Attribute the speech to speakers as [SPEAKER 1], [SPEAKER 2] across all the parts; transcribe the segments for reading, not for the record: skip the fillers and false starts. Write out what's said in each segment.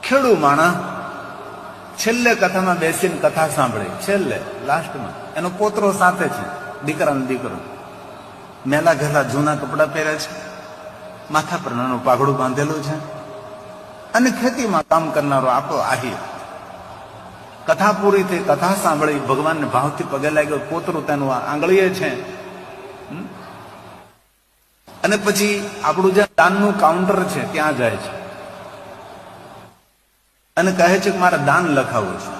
[SPEAKER 1] ખેડૂ માણસ છેલ્લે કથામાં બેસીને કથા સાંભળે, છેલ્લે લાસ્ટમાં એનો પોતરો સાથે છે, દીકરાનો દીકરો મેલા ઘેલા જૂના કપડા પહેરે છે, માથા પર નાનું પાઘડું બાંધેલું છે, અને ખેતીમાં કામ કરનારો આપણો આહિર. કથા પૂરી થઈ, કથા સાંભળી, ભગવાનને ભાવથી પગે લાગ્યો, પોતરું તેનું આંગળીએ છે. અને પછી આપણું જે દાનનું કાઉન્ટર છે ત્યાં જાય છે અને કહે છે કે મારે દાન લખાવવું છે.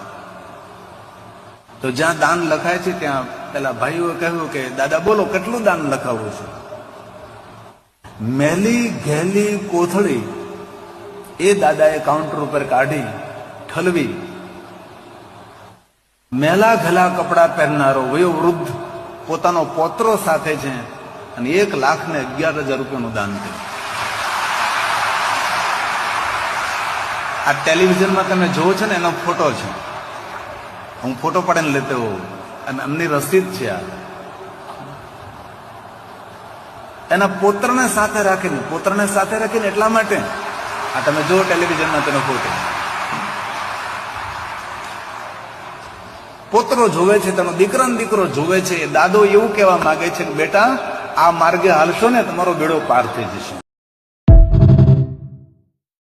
[SPEAKER 1] તો જ્યાં દાન લખાય છે ત્યાં પેલા ભાઈઓએ કહ્યું કે દાદા બોલો કેટલું દાન લખાવવું છે. મેલી ઘેલી કોથળી એ દાદાએ કાઉન્ટર ઉપર કાઢી ઠલવી. મેલા ઘેલા કપડા પહેરનારો વયોવૃદ્ધ પોતાનો પોતરો સાથે છે અને 1,11,000 રૂપિયાનું દાન કર્યું. આ ટેલિવિઝનમાં તમે જોવો છો ને એનો ફોટો છે, હું ફોટો પાડીને લેતો હોઉં અને એમની રસીદ છે. આ એના પોત્રને સાથે રાખીને એટલા માટે આ તમે જો ટેલિવિઝનમાં તેનો ફોટો, પોતરો જોવે છે, તેનો દીકરો જોવે છે. દાદો એવું કહેવા માંગે છે કે બેટા આ માર્ગે હાલશો ને તમારો બેડો પાર થઈ જશે.